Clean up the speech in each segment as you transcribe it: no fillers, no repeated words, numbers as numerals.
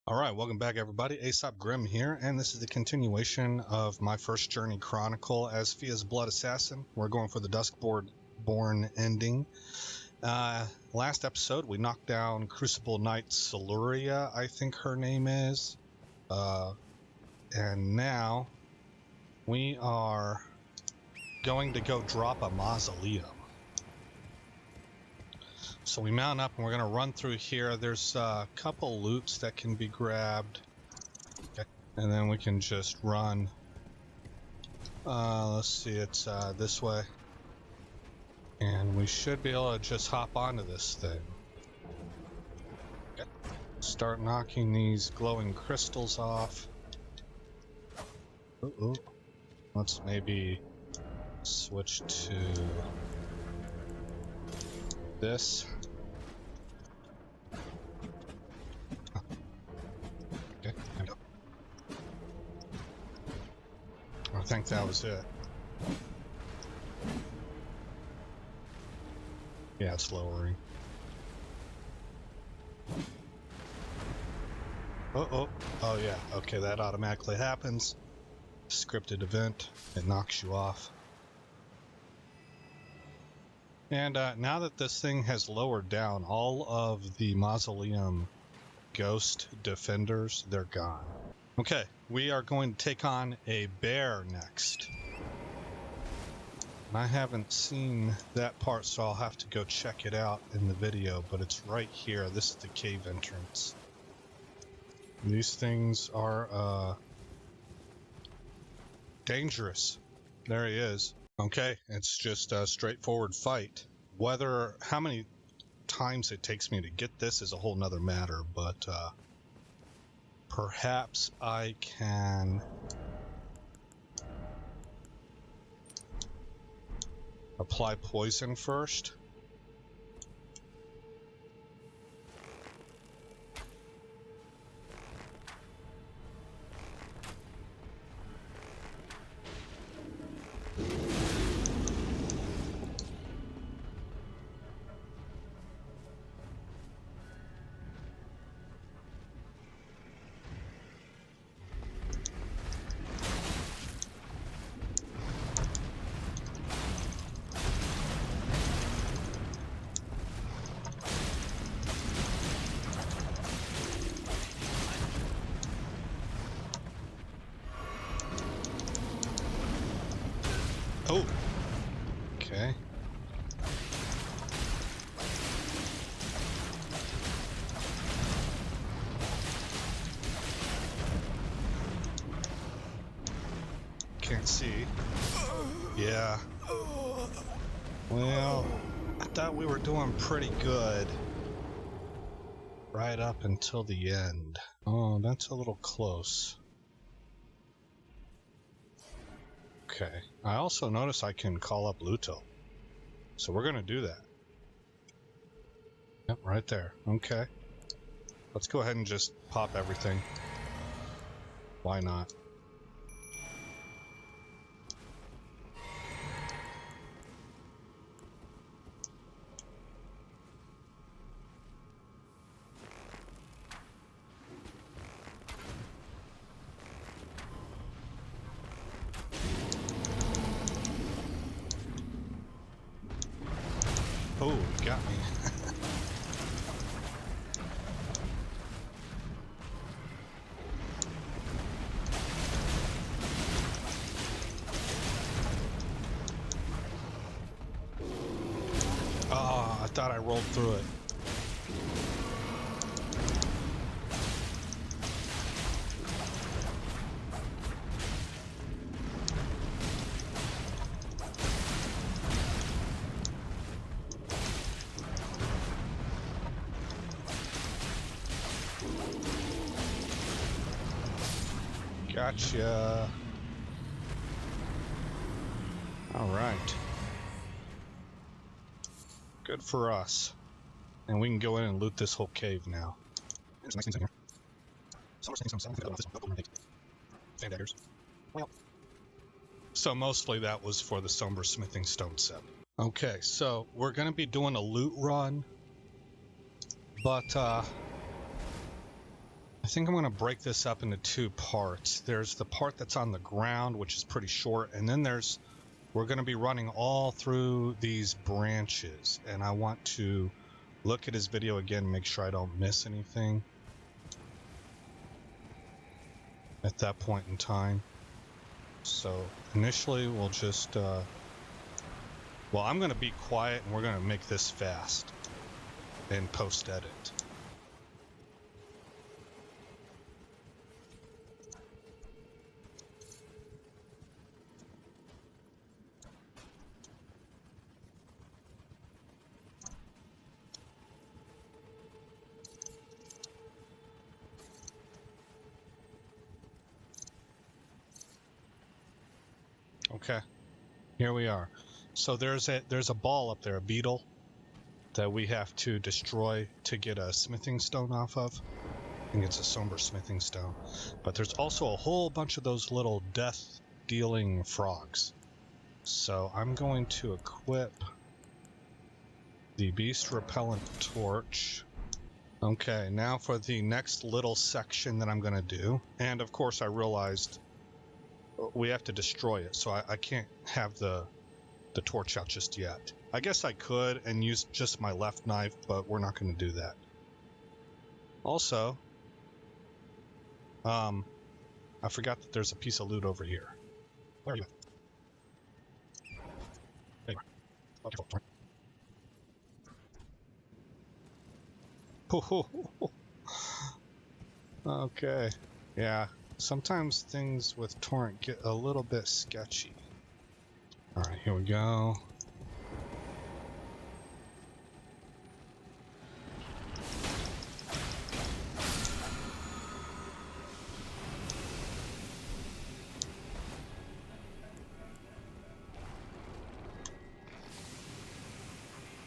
Alright, welcome back everybody. Aesop Grimm here, and this is the continuation of my first journey chronicle as Fia's Blood Assassin. We're going for the Duskborn ending. Last episode we knocked down Crucible Knight Siluria, I think her name is. And now we are going to go drop a mausoleum. So we mount up and we're going to run through here. There's a couple loops that can be grabbed. Okay. And then we can just run. Let's see, it's this way. And we should be able to just hop onto this thing. Okay. Start knocking these glowing crystals off. Ooh. Let's maybe switch to this. Okay, there we go. I think that was it. Yeah, it's lowering. Oh yeah, okay, that automatically happens. Scripted event, it knocks you off. And now that this thing has lowered down, all of the mausoleum ghost defenders, they're gone. Okay, we are going to take on a bear next. I haven't seen that part, so I'll have to go check it out in the video, but it's right here. This is the cave entrance. These things are dangerous. There he is. Okay, it's just a straightforward fight. How many times it takes me to get this is a whole nother matter, but perhaps I can apply poison first. Oh, okay. Can't see. Yeah. Well, I thought we were doing pretty good right up until the end. Oh, that's a little close. Okay. I also notice I can call up Luto. So we're going to do that. Yep, right there. Okay. Let's go ahead and just pop everything. Why not? Oh, you got me. Oh, I thought I rolled through it. Gotcha. All right. Good for us. And we can go in and loot this whole cave now. There's some nice things in here. Some are saying some selling. I think this one. Fan daggers. Well. So mostly that was for the Somber Smithing Stone set. Okay, so we're going to be doing a loot run. But I I think I'm going to break this up into two parts. There's the part that's on the ground, which is pretty short, and then we're going to be running all through these branches, and I want to look at his video again, make sure I don't miss anything at that point in time. So initially we'll just, well, I'm going to be quiet and we're going to make this fast and post-edit. Okay, here we are. So there's a ball up there, a beetle, that we have to destroy to get a smithing stone off of. I think it's a somber smithing stone. But there's also a whole bunch of those little death-dealing frogs. So I'm going to equip the beast repellent torch. Okay, now for the next little section that I'm going to do. And of course I realized we have to destroy it, so I can't have the torch out just yet. I guess I could and use just my left knife, but we're not going to do that. Also, I forgot that there's a piece of loot over here. Where are you at? There you are. Okay. Yeah. Sometimes things with torrent get a little bit sketchy. Alright, here we go.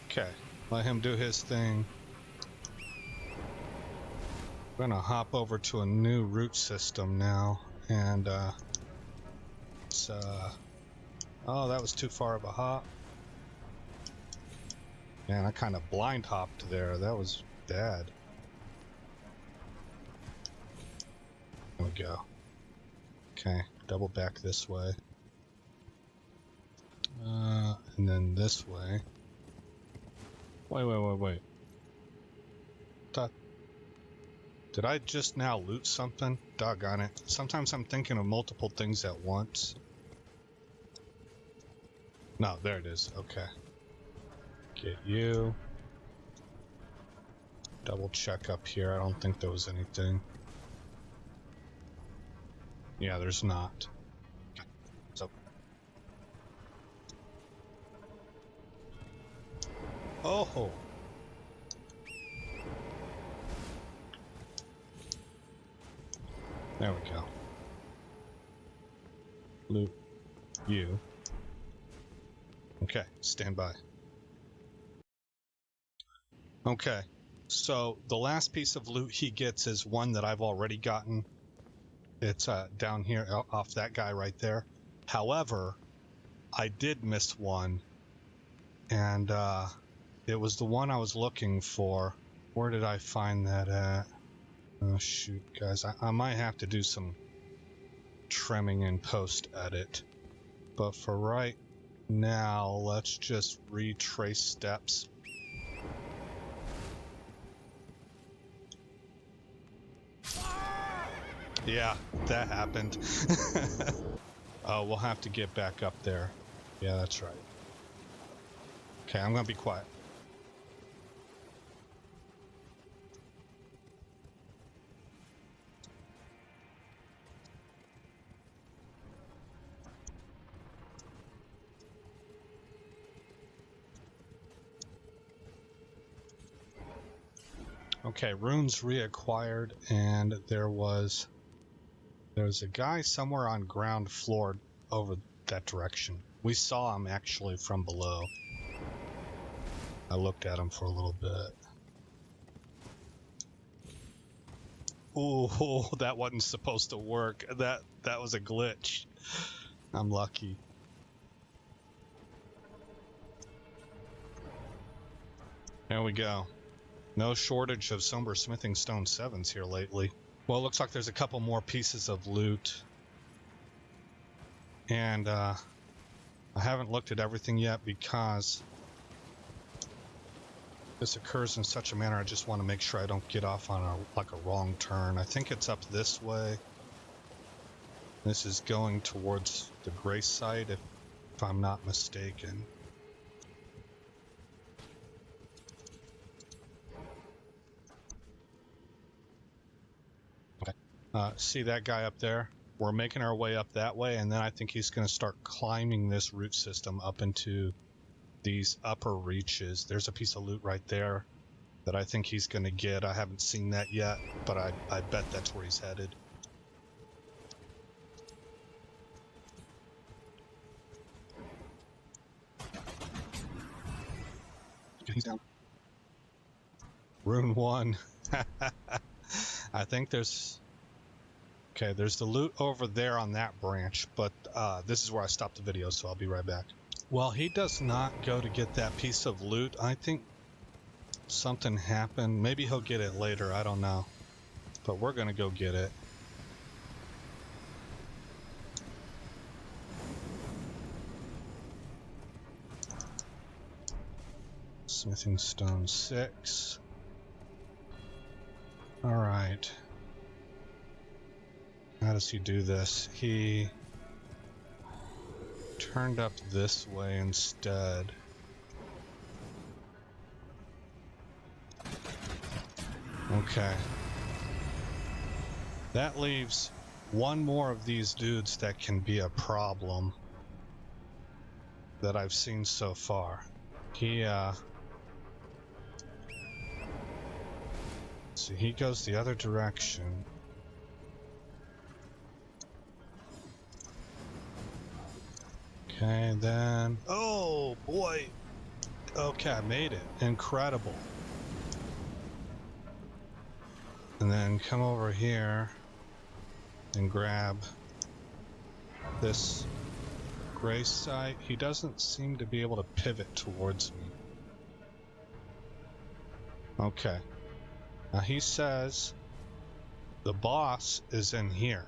Okay, let him do his thing. I'm gonna hop over to a new route system now, and it's oh, that was too far of a hop. Man, I kind of blind hopped there. That was bad. There we go. Okay, double back this way. And then this way. Wait. Did I just now loot something? Doggone it. Sometimes I'm thinking of multiple things at once. No, there it is. Okay. Get you. Double check up here. I don't think there was anything. Yeah, there's not. Okay. So. Oh! There we go. Loot you. Okay, stand by. Okay, so the last piece of loot he gets is one that I've already gotten. It's down here off that guy right there. However, I did miss one, and it was the one I was looking for. Where did I find that at? Oh shoot, guys, I might have to do some trimming in post-edit. But for right now, let's just retrace steps. Yeah, that happened. Oh, we'll have to get back up there. Yeah, that's right. Okay, I'm gonna be quiet. Okay, runes reacquired, and there's a guy somewhere on ground floor over that direction. We saw him actually from below. I looked at him for a little bit. Ooh, that wasn't supposed to work. That was a glitch. I'm lucky. There we go. No shortage of somber smithing stone 7s here lately. Well, it looks like there's a couple more pieces of loot. And I haven't looked at everything yet because this occurs in such a manner. I just want to make sure I don't get off on a wrong turn. I think it's up this way. This is going towards the gray site, if I'm not mistaken. Okay. See that guy up there? We're making our way up that way, and then I think he's going to start climbing this root system up into these upper reaches. There's a piece of loot right there that I think he's going to get. I haven't seen that yet, but I bet that's where he's headed. Okay, he's down. Rune 1. I think there's... Okay, there's the loot over there on that branch, but this is where I stopped the video, so I'll be right back. Well, he does not go to get that piece of loot. I think something happened. Maybe he'll get it later. I don't know. But we're going to go get it. Smithing stone 6. All right. How does he do this? He turned up this way instead. Okay. That leaves one more of these dudes that can be a problem that I've seen so far. He, see, he goes the other direction. Okay, then... Oh, boy! Okay, I made it. Incredible. And then come over here and grab this gray site. He doesn't seem to be able to pivot towards me. Okay. Now he says the boss is in here,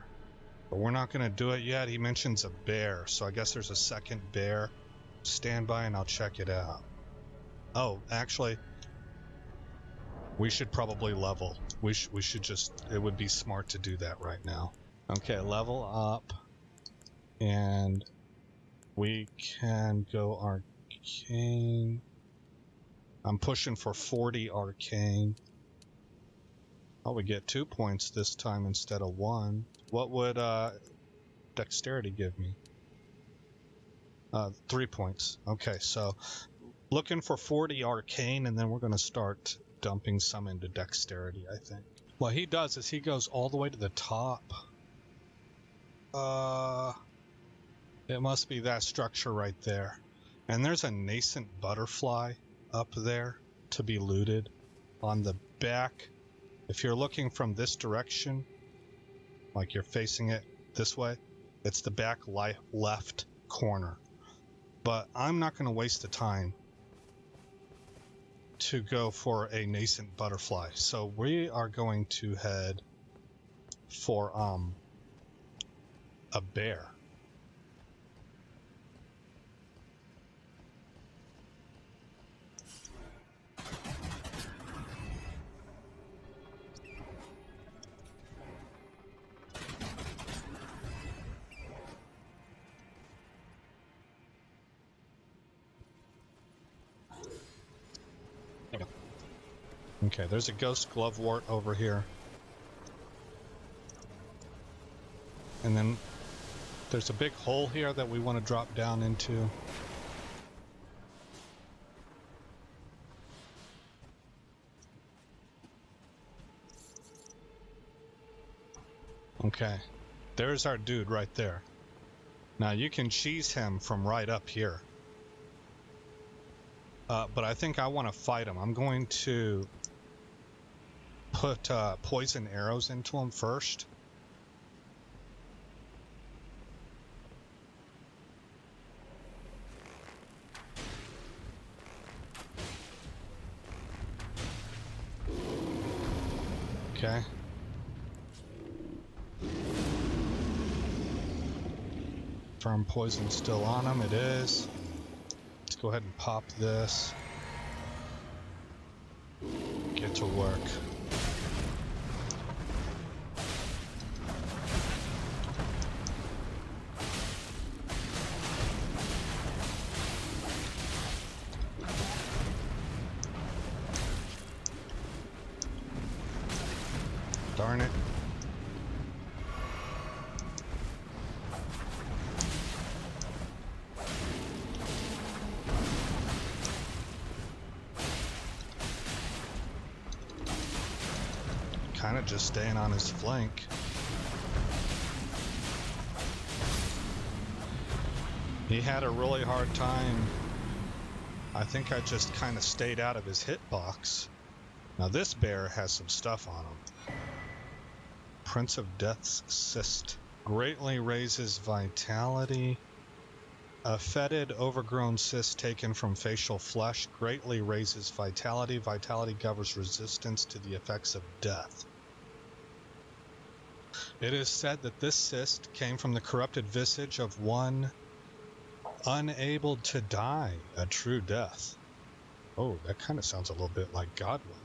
but we're not going to do it yet. He mentions a bear, so I guess there's a second bear. Stand by and I'll check it out. Oh, actually, we should probably level. We should just, it would be smart to do that right now. Okay, level up, and we can go arcane. I'm pushing for 40 arcane. Oh, we get 2 points this time instead of 1. What would dexterity give me? 3 points. Okay, so looking for 40 arcane, and then we're going to start dumping some into dexterity, I think. What he does is he goes all the way to the top. It must be that structure right there. And there's a nascent butterfly up there to be looted on the back. If you're looking from this direction, like you're facing it this way, it's the back left corner. But I'm not going to waste the time to go for a nascent butterfly. So we are going to head for a bear. Okay, there's a ghost glovewort over here. And then there's a big hole here that we want to drop down into. Okay, there's our dude right there. Now you can cheese him from right up here. But I think I want to fight him. I'm going to put poison arrows into him first. Okay. Confirm poison still on him. It is. Let's go ahead and pop this. Get to work. Darn it. Kind of just staying on his flank. He had a really hard time. I think I just kind of stayed out of his hitbox. Now this bear has some stuff on him. Prince of Death's Cyst. Greatly raises vitality. A fetid, overgrown cyst taken from facial flesh greatly raises vitality. Vitality governs resistance to the effects of death. It is said that this cyst came from the corrupted visage of one unable to die a true death. Oh, that kind of sounds a little bit like Godwin.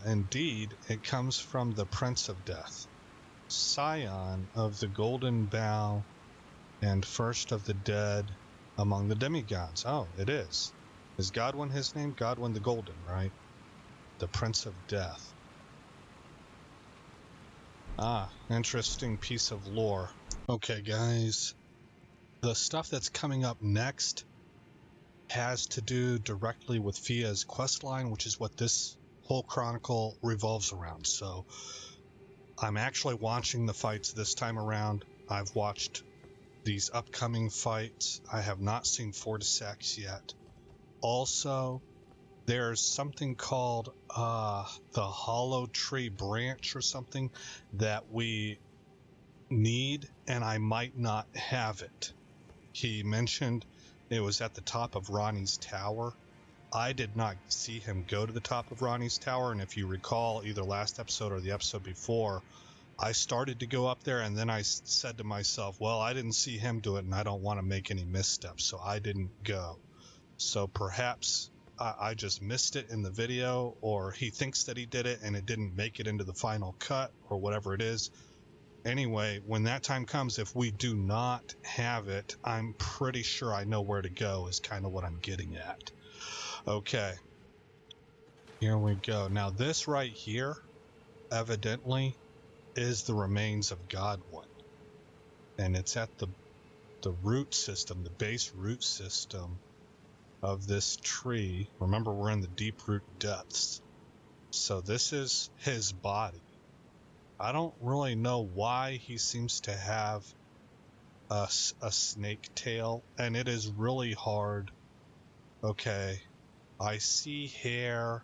Indeed, it comes from the Prince of Death, scion of the Golden Bough and first of the dead among the demigods. Oh, it is. Is Godwin his name? Godwin the Golden, right? The Prince of Death. Ah, interesting piece of lore. Okay, guys. The stuff that's coming up next has to do directly with Fia's questline, which is what this whole chronicle revolves around. So I'm actually watching the fights this time around. I've watched these upcoming fights. I have not seen Fortisaxx yet. Also, there's something called the Hollow Tree Branch or something that we need, and I might not have it. He mentioned it was at the top of Ronnie's tower. I did not see him go to the top of Ronnie's tower, and if you recall, either last episode or the episode before, I started to go up there, and then I said to myself, well, I didn't see him do it, and I don't want to make any missteps, so I didn't go. So perhaps I just missed it in the video, or he thinks that he did it, and it didn't make it into the final cut, or whatever it is. Anyway, when that time comes, if we do not have it, I'm pretty sure I know where to go, is kind of what I'm getting at. Okay. Here we go. Now this right here, evidently, is the remains of Godwin. And it's at the root system, the base root system of this tree. Remember, we're in the deep root depths. So this is his body. I don't really know why he seems to have a snake tail, and it is really hard. Okay, I see hair.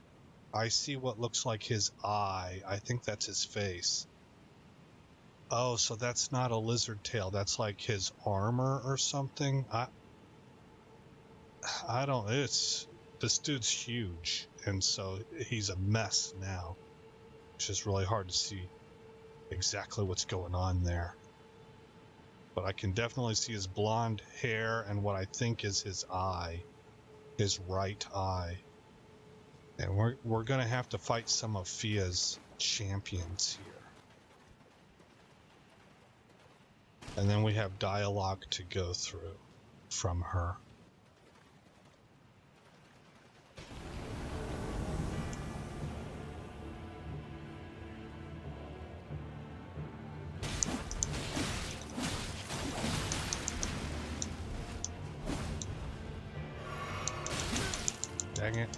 I see what looks like his eye. I think that's his face. Oh, so that's not a lizard tail. That's like his armor or something. I don't, this dude's huge, and so he's a mess now. It's just really hard to see exactly what's going on there. But I can definitely see his blonde hair and what I think is his eye, his right eye. And we're going to have to fight some of Fia's champions here. And then we have dialogue to go through from her. Dang it.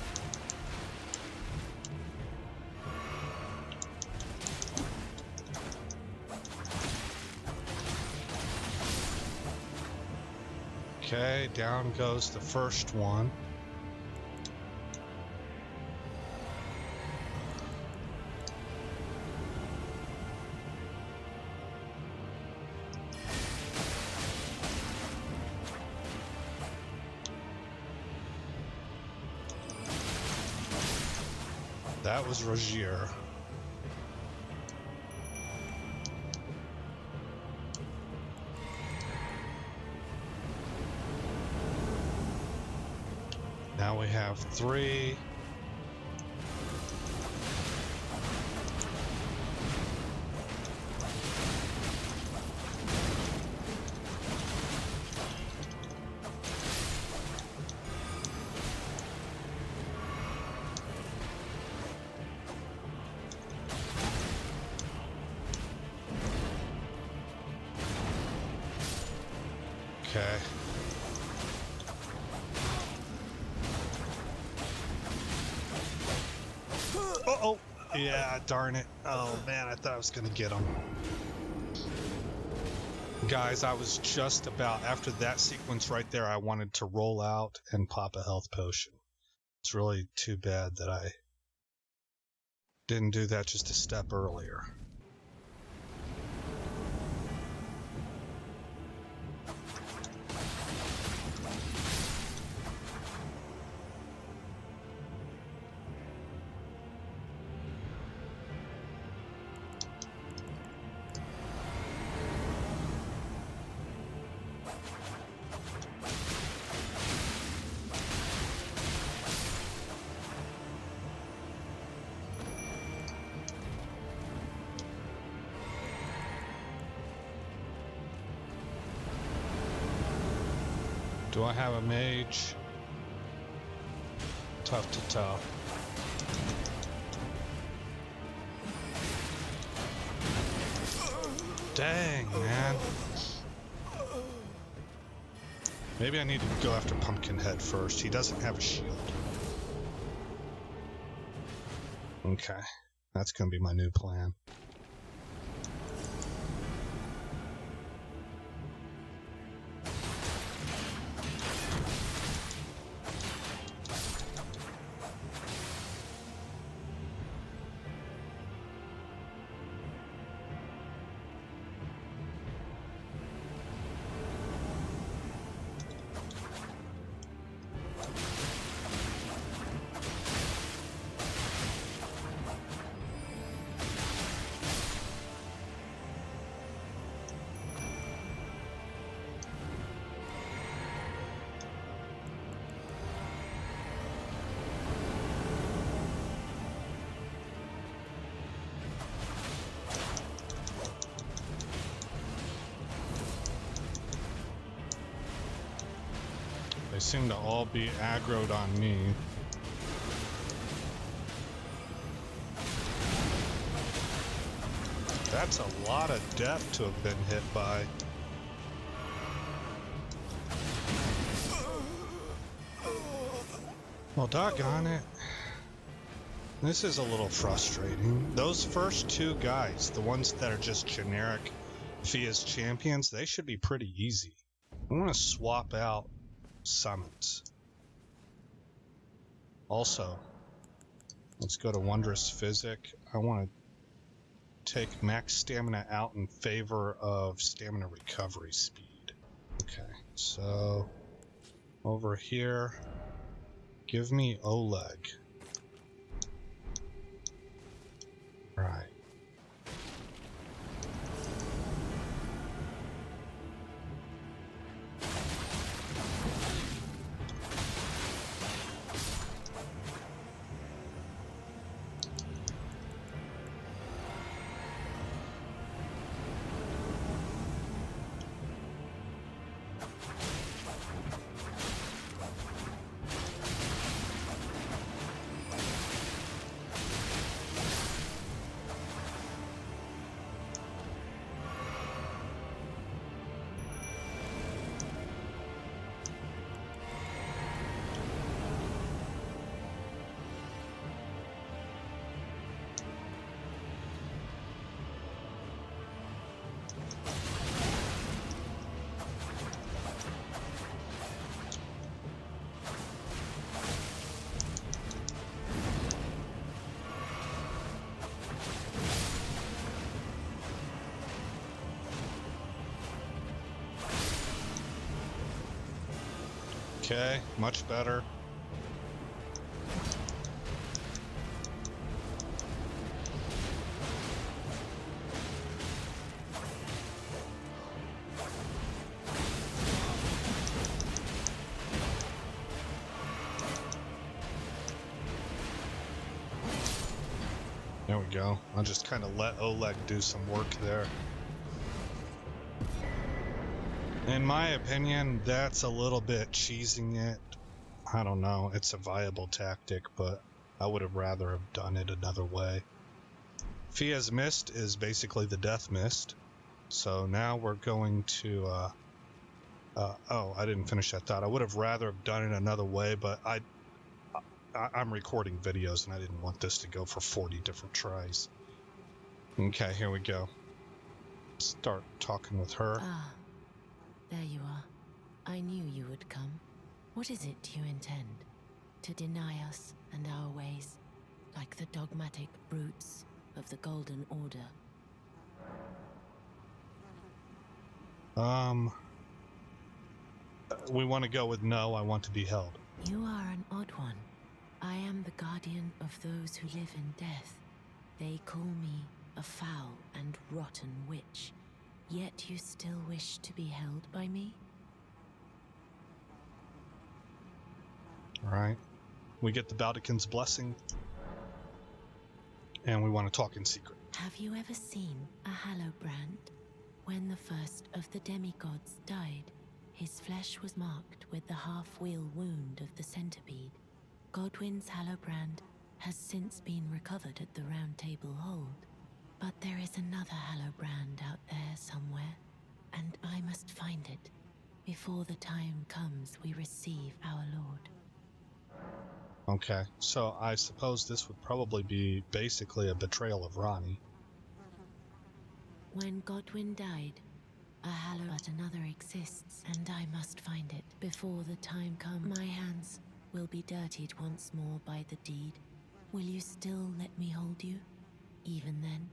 Okay, down goes the first one. That was Rogier. Now we have 3. Okay. Uh-oh. Yeah, darn it. Oh, man, I thought I was going to get him. Guys, I was just about, after that sequence right there, I wanted to roll out and pop a health potion. It's really too bad that I didn't do that just a step earlier. Do I have a mage? Tough to tell. Dang, man. Maybe I need to go after Pumpkinhead first. He doesn't have a shield. Okay, that's gonna be my new plan. They seem to all be aggroed on me. That's a lot of depth to have been hit by. Well, doggone it. This is a little frustrating. Those first 2 guys, the ones that are just generic Fia's champions, they should be pretty easy. I want to swap out summons. Also, let's go to Wondrous Physic. I want to take max stamina out in favor of stamina recovery speed. Okay, so over here, give me Oleg. Right. Okay, much better. There we go. I'll just kind of let Oleg do some work there. In my opinion, that's a little bit cheesing it. I don't know. It's a viable tactic, but I would have rather have done it another way. Fia's Mist is basically the Death Mist. So now we're going to... oh, I didn't finish that thought. I would have rather have done it another way, but I'm recording videos and I didn't want this to go for 40 different tries. Okay, here we go. Start talking with her. Ah, there you are. I knew you would come. What is it you intend? To deny us and our ways, like the dogmatic brutes of the Golden Order? We want to go with no, I want to be held. You are an odd one. I am the guardian of those who live in death. They call me a foul and rotten witch, yet you still wish to be held by me? All right. We get the Baldekin's blessing, and we want to talk in secret. Have you ever seen a Hallowbrand? When the first of the demigods died, his flesh was marked with the half-wheel wound of the centipede. Godwyn's Hallowbrand has since been recovered at the Round Table Hold, but there is another Hallowbrand out there somewhere, and I must find it before the time comes we receive our Lord. Okay, so I suppose this would probably be basically a betrayal of Ronnie. When Godwyn died, a Hallow but another exists, and I must find it before the time comes. My hands will be dirtied once more by the deed. Will you still let me hold you, even then?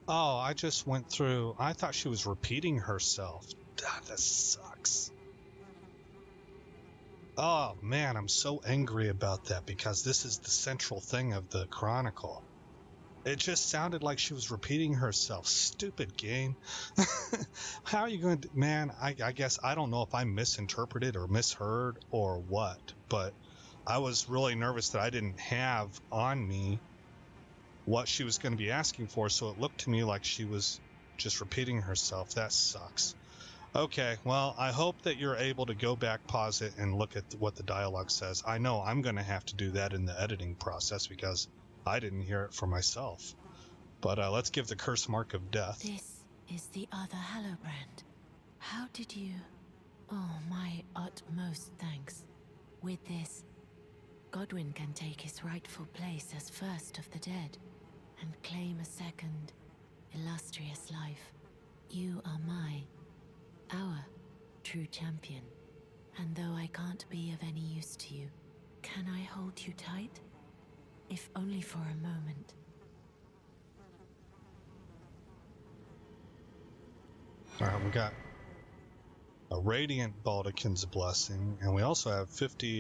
Oh, I just went through... I thought she was repeating herself. That sucks. Oh, man, I'm so angry about that because this is the central thing of the Chronicle. It just sounded like she was repeating herself. Stupid game. How are you going to... Man, I guess I don't know if I misinterpreted or misheard or what, but I was really nervous that I didn't have on me what she was going to be asking for, so it looked to me like she was just repeating herself. That sucks. Okay, well, I hope that you're able to go back, pause it, and look at what the dialogue says. I know I'm going to have to do that in the editing process because I didn't hear it for myself. But let's give the curse mark of death. This is the other Hallowbrand. How did you... Oh, my utmost thanks. With this, Godwyn can take his rightful place as first of the dead and claim a second, illustrious life. You are our true champion. And though I can't be of any use to you, can I hold you tight? If only for a moment. All right, we got a Radiant Baldekin's blessing, and we also have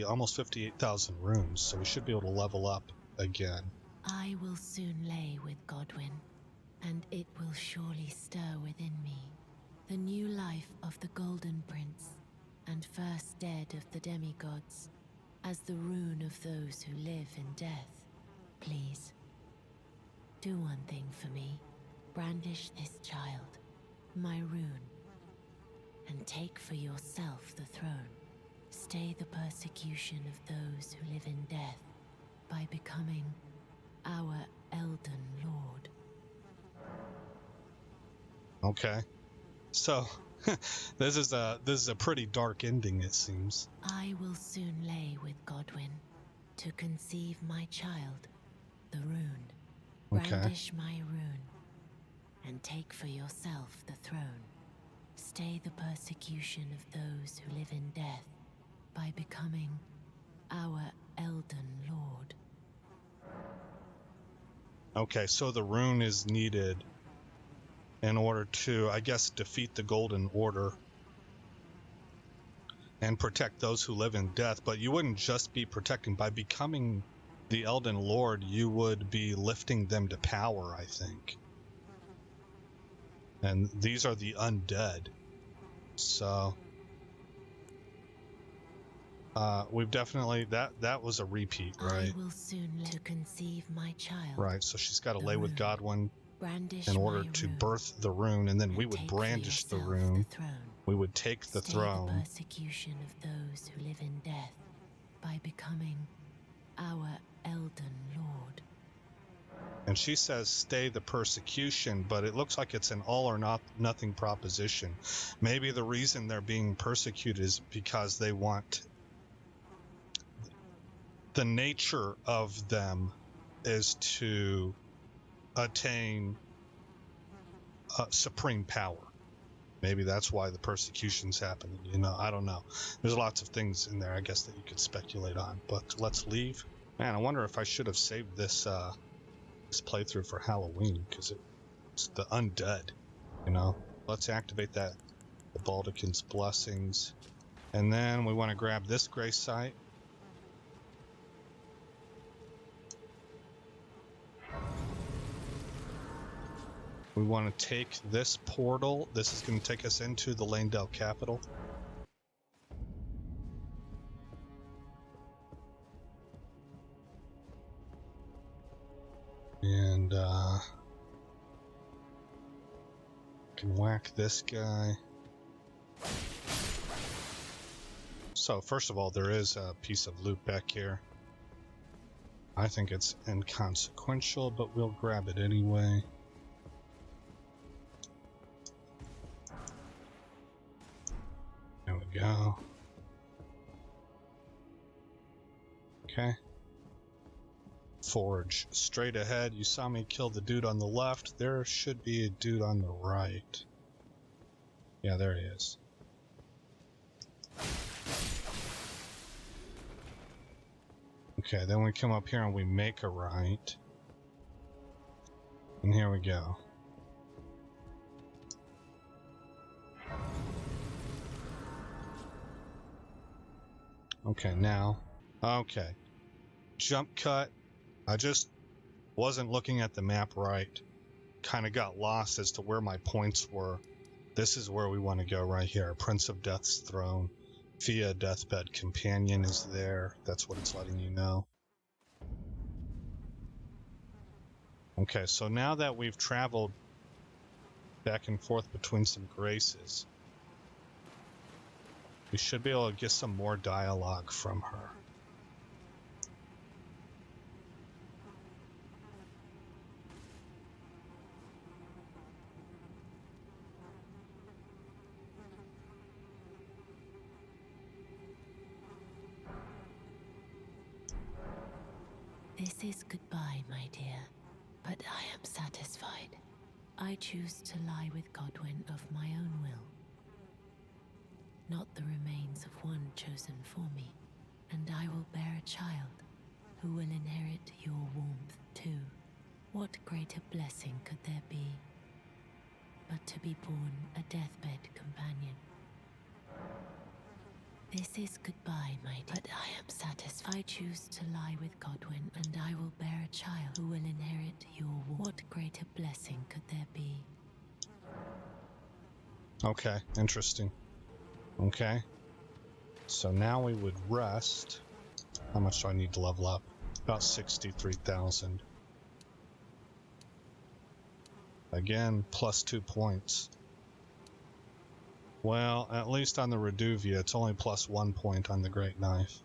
almost 58,000 runes, so we should be able to level up again. I will soon lay with Godwyn, and it will surely stir within me the new life of the Golden Prince, and first dead of the demigods, as the rune of those who live in death. Please, do one thing for me. Brandish this child, my rune, and take for yourself the throne. Stay the persecution of those who live in death by becoming our Elden Lord. Okay. So, this is a pretty dark ending, it seems. I will soon lay with Godwyn to conceive my child, the rune. Okay. Brandish my rune, and take for yourself the throne. Stay the persecution of those who live in death by becoming our Elden Lord. Okay, so the rune is needed in order to, I guess, defeat the Golden Order and protect those who live in death. But you wouldn't just be protecting. By becoming the Elden Lord, you would be lifting them to power, I think. And these are the undead. So We've definitely that was a repeat, right? I will soon to conceive my child. Right. So she's got to The lay with rune. Godwin Brandish in order my to rune, birth the rune, and then we and would take for brandish the yourself rune. the throne. We would take the Stay throne. the persecution of those who live in death by becoming our Elden Lord. And she says, stay the persecution, but it looks like it's an all or nothing proposition. Maybe the reason they're being persecuted is because they want, the nature of them is to attain supreme power. Maybe that's why the persecution's happening. You know, I don't know. There's lots of things in there, I guess, that you could speculate on. But let's leave. Man, I wonder if I should have saved this this playthrough for Halloween, because it's the undead. You know, let's activate that, the Baldekin's blessings, and then we want to grab this grace site. We want to take this portal. This is going to take us into the Lanedale capital. And can whack this guy. So first of all, there is a piece of loot back here. I think it's inconsequential, but we'll grab it anyway. There we go. Okay. Forge. Straight ahead. You saw me kill the dude on the left. There should be a dude on the right. Yeah, there he is. Okay, then we come up here and we make a right. And here we go. Okay, now. Okay. Jump cut. I just wasn't looking at the map right. Kind of got lost as to where my points were. This is where we want to go right here. Prince of Death's throne. Fia Deathbed Companion is there. That's what it's letting you know. Okay, so now that we've traveled back and forth between some graces, we should be able to get some more dialogue from her. This is goodbye, my dear, but I am satisfied. I choose to lie with Godwin of my own will, not the remains of one chosen for me, and I will bear a child who will inherit your warmth too. What greater blessing could there be but to be born a deathbed companion? This is goodbye, my dear, but I am satisfied. I choose to lie with Godwin, and I will bear a child who will inherit your warmth. What greater blessing could there be? Okay, interesting. Okay. So now we would rest. How much do I need to level up? About 63,000. Again, plus 2 points. Well, at least on the Reduvia, it's only plus 1 point on the Great Knife.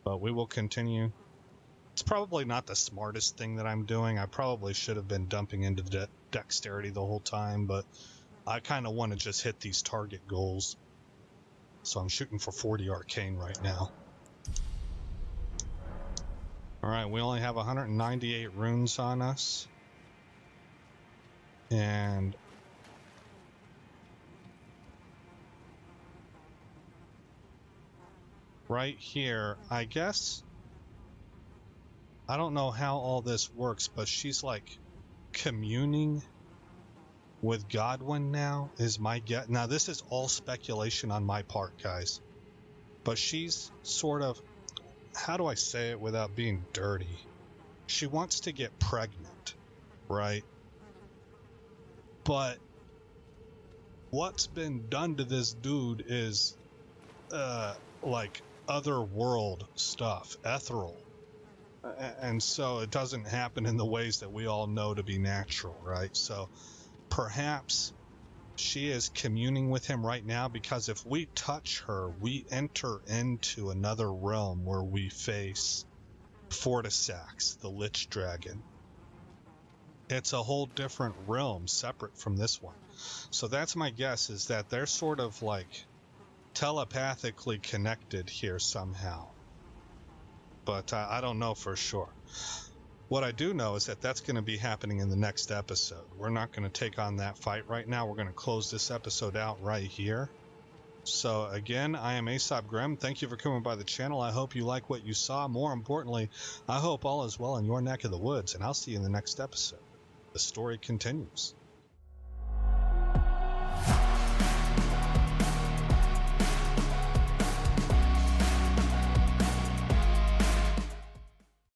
But we will continue. It's probably not the smartest thing that I'm doing. I probably should have been dumping into dexterity the whole time, but I kind of want to just hit these target goals. So I'm shooting for 40 arcane right now. Alright, we only have 198 runes on us. And right here, I guess, I don't know how all this works, but she's like communing with Godwin now, is my guess. Now, this is all speculation on my part, guys. But she's sort of, how do I say it without being dirty? She wants to get pregnant, right? But what's been done to this dude is like other world stuff, ethereal. And so it doesn't happen in the ways that we all know to be natural, right? So perhaps she is communing with him right now, because if we touch her, we enter into another realm where we face Fortisaxx, the Lich Dragon. It's a whole different realm separate from this one. So that's my guess, is that they're sort of like telepathically connected here somehow. But I don't know for sure. What I do know is that that's going to be happening in the next episode. We're not going to take on that fight right now. We're going to close this episode out right here. So again, I am Aesop Grimm. Thank you for coming by the channel. I hope you like what you saw. More importantly, I hope all is well in your neck of the woods, and I'll see you in the next episode. The story continues.